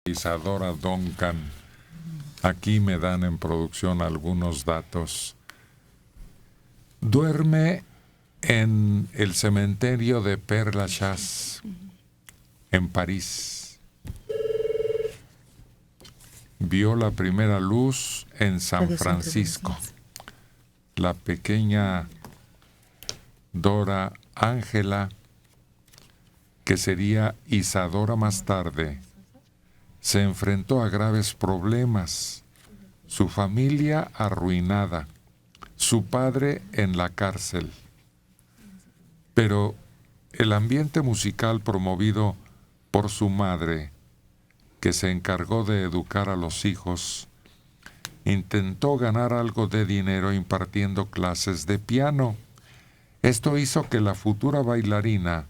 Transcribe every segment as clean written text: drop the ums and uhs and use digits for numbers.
Isadora Duncan. Aquí me dan en producción algunos datos. Duerme en el cementerio de Père Lachaise, en París. Vio la primera luz en San Francisco. La pequeña Dora Ángela, que sería Isadora más tarde, se enfrentó a graves problemas. Su familia arruinada, su padre en la cárcel. Pero el ambiente musical promovido por su madre, que se encargó de educar a los hijos, intentó ganar algo de dinero impartiendo clases de piano. Esto hizo que la futura bailarina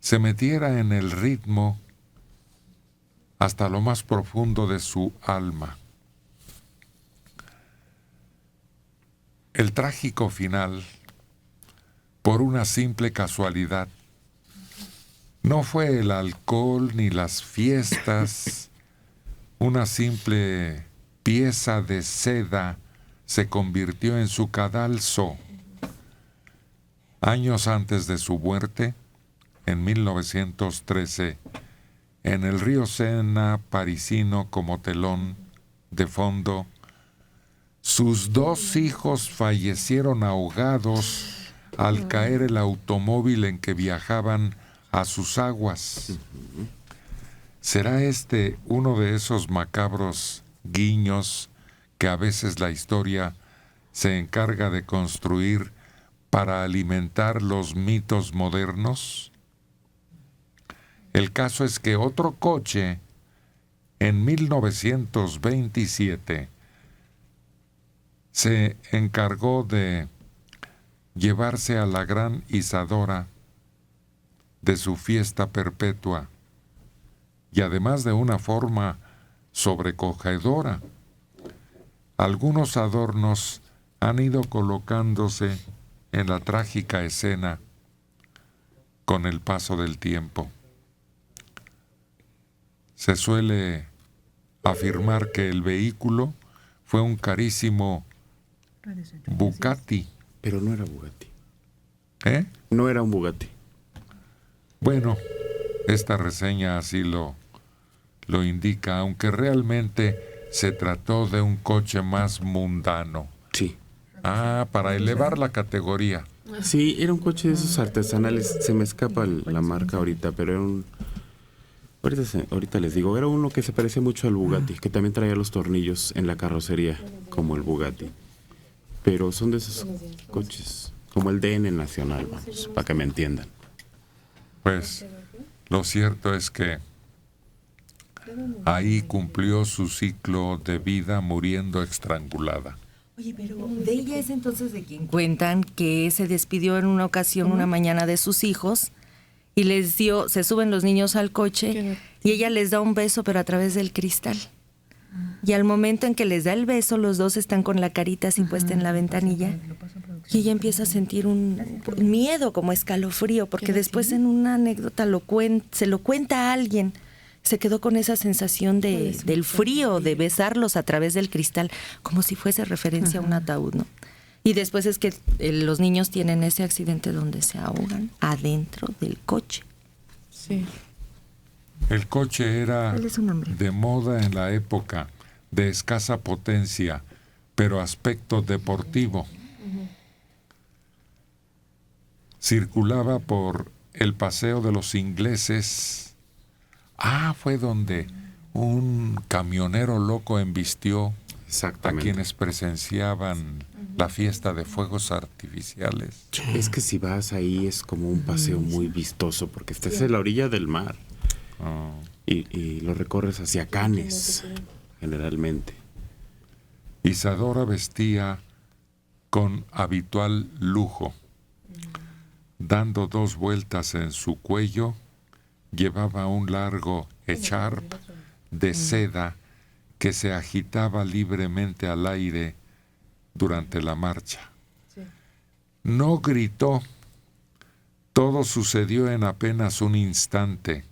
se metiera en el ritmo hasta lo más profundo de su alma. El trágico final, por una simple casualidad, no fue el alcohol ni las fiestas. Una simple pieza de seda se convirtió en su cadalso. Años antes de su muerte, en 1913, en el río Sena parisino como telón de fondo, sus 2 hijos fallecieron ahogados al caer el automóvil en que viajaban a sus aguas. ¿Será este uno de esos macabros guiños que a veces la historia se encarga de construir para alimentar los mitos modernos? El caso es que otro coche, en 1927, se encargó de llevarse a la gran Isadora de su fiesta perpetua, y además de una forma sobrecogedora. Algunos adornos han ido colocándose en la trágica escena con el paso del tiempo. Se suele afirmar que el vehículo fue un carísimo Bugatti. Pero no era Bugatti. ¿Eh? No era un Bugatti. Bueno, esta reseña así lo indica, aunque realmente se trató de un coche más mundano. Sí. Ah, para elevar la categoría. Sí, era un coche de esos artesanales. Se me escapa la marca ahorita, pero era un... Ahorita les digo, era uno que se parecía mucho al Bugatti, que también traía los tornillos en la carrocería, como el Bugatti. Pero son de esos coches, como el DN Nacional, vamos, para que me entiendan. Pues lo cierto es que ahí cumplió su ciclo de vida muriendo estrangulada. Oye, pero de ella es entonces de quien cuentan que se despidió en una ocasión, una mañana, de sus hijos y les dio, se suben los niños al coche y ella les da un beso, pero a través del cristal. Y al momento en que les da el beso, los dos están con la carita así puesta en la ventanilla y ella empieza a sentir un miedo, como escalofrío, porque después en una anécdota se lo cuenta a alguien. Se quedó con esa sensación del frío, de besarlos a través del cristal, como si fuese referencia a un ataúd, ¿no? Y después es que los niños tienen ese accidente donde se ahogan adentro del coche. Sí. El coche era de moda en la época, de escasa potencia, pero aspecto deportivo. Circulaba por el Paseo de los Ingleses. Fue donde un camionero loco embistió a quienes presenciaban la fiesta de fuegos artificiales. Es que si vas ahí es como un paseo muy vistoso, porque estás en la orilla del mar. Y lo recorres hacia Cannes, generalmente. Isadora vestía con habitual lujo. Dando 2 vueltas en su cuello, llevaba un largo echarpe de seda que se agitaba libremente al aire durante la marcha. No gritó. Todo sucedió en apenas un instante.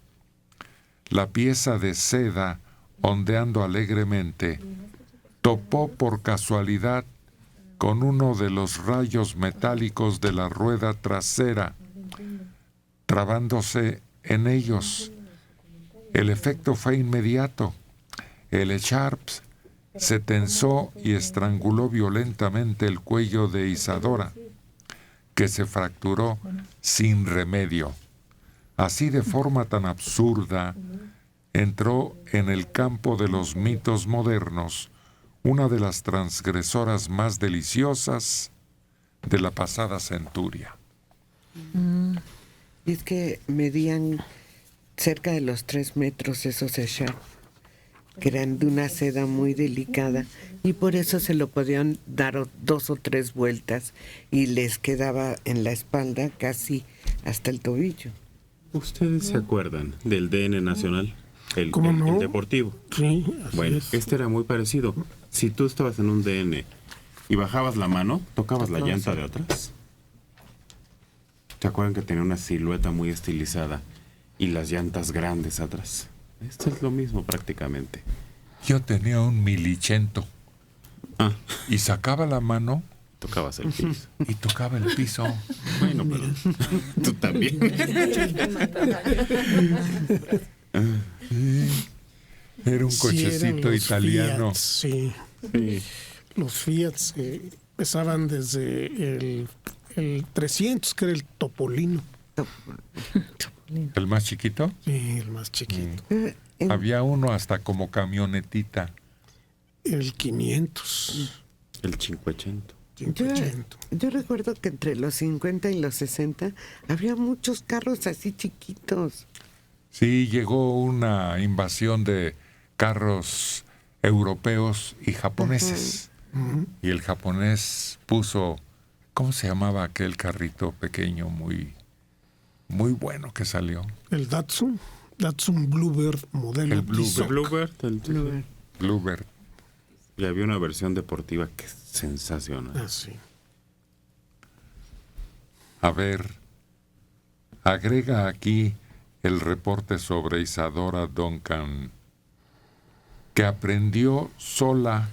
la pieza de seda ondeando alegremente, topó por casualidad con uno de los rayos metálicos de la rueda trasera, trabándose en ellos. El efecto fue inmediato. El Echarps se tensó y estranguló violentamente el cuello de Isadora, que se fracturó sin remedio. Así, de forma tan absurda, entró en el campo de los mitos modernos una de las transgresoras más deliciosas de la pasada centuria. Y es que medían cerca de los 3 metros esos Echarps, que eran de una seda muy delicada, y por eso se lo podían dar 2 o 3 vueltas y les quedaba en la espalda casi hasta el tobillo. ¿Ustedes se acuerdan del DN Nacional? ¿Cómo no? El deportivo. Sí, así Bueno, es. este era muy parecido. Si tú estabas en un DN y bajabas la mano, tocabas la llanta de atrás. ¿Se acuerdan que tenía una silueta muy estilizada y las llantas grandes atrás? Esto es lo mismo prácticamente. Yo tenía un Milicento Ah, y sacaba la mano tocabas el piso. y tocaba el piso. Bueno, pero tú también. Era un Sí, cochecito eran los italiano. Fiat, sí. Sí. Los Fiat empezaban desde el 300, que era el Topolino. El más chiquito. Sí, el más chiquito. Había uno hasta como camionetita. El 500. El 580. 580. Yo recuerdo que entre los 50 y los 60 había muchos carros así chiquitos. Sí, llegó una invasión de carros europeos y japoneses. Y el japonés puso, ¿cómo se llamaba aquel carrito pequeño muy bueno que salió? El Datsun Bluebird modelo. El Bluebird. Tizoc. Bluebird. Bluebird. Y había una versión deportiva que es sensacional. Ah, sí. A ver, agrega aquí el reporte sobre Isadora Duncan, que aprendió sola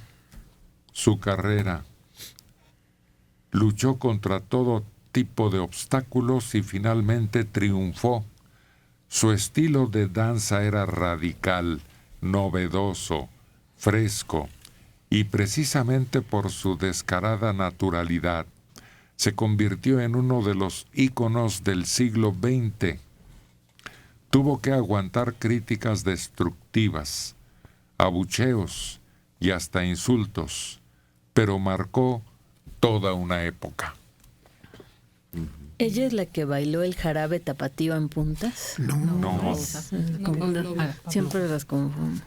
su carrera, luchó contra todo tipo de obstáculos y finalmente triunfó. Su estilo de danza era radical, novedoso, fresco, y precisamente por su descarada naturalidad, se convirtió en uno de los íconos del siglo XX. Tuvo que aguantar críticas destructivas, abucheos y hasta insultos, pero marcó toda una época. ¿Ella es la que bailó el jarabe tapatío en puntas? No, Siempre las confundo.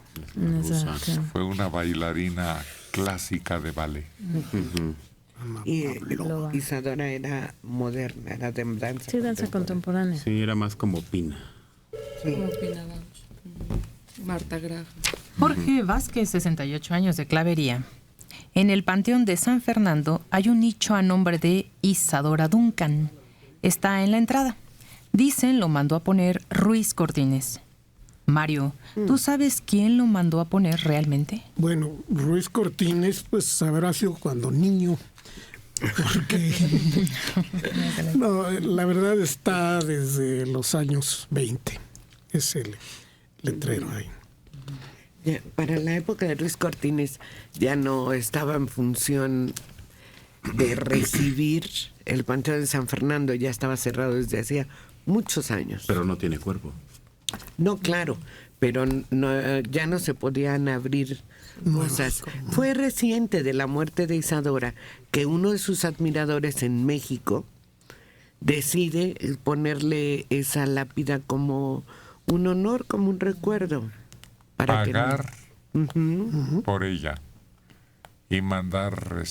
Exacto. fue una bailarina clásica de ballet. Y Isadora era moderna, era de danza. Sí, danza contemporánea. Sí, era más como Pina. Sí. Marta Graham. Jorge Vázquez, 68 años, de Clavería. En el Panteón de San Fernando hay un nicho a nombre de Isadora Duncan. Está en la entrada. Dicen lo mandó a poner Ruiz Cortines. Mario, ¿tú sabes quién lo mandó a poner realmente? Bueno, Ruiz Cortines, pues habrá sido cuando niño. Porque no, la verdad está desde los años 20. Es el letrero ahí. Ya, para la época de Ruiz Cortines ya no estaba en función de recibir el Panteón de San Fernando, ya estaba cerrado desde hacía muchos años. Pero no tiene cuerpo. No, claro, pero ya no se podían abrir cosas. Fue reciente de la muerte de Isadora que uno de sus admiradores en México decide ponerle esa lápida como un honor, como un recuerdo. Para Pagar Ujú. por ella y mandar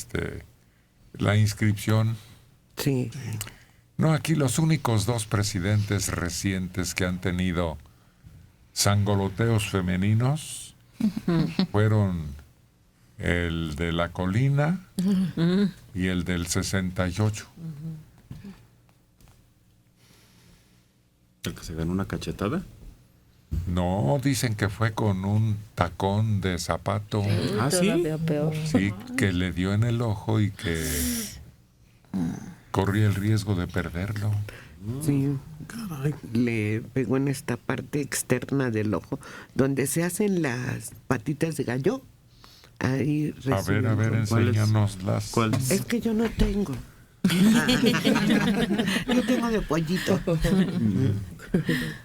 la inscripción. Sí. No, aquí los únicos 2 presidentes recientes que han tenido sangoloteos femeninos fueron el de la Colina y el del 68. ¿El que se ganó una cachetada? No, dicen que fue con un tacón de zapato. ¿Ah, sí? Todavía peor. Sí, que le dio en el ojo y que corría el riesgo de perderlo. Sí, Caray. le pegó en esta parte externa del ojo, donde se hacen las patitas de gallo. Ahí A ver, enséñanoslas. ¿Cuál? Es que yo no tengo. Yo tengo de pollito.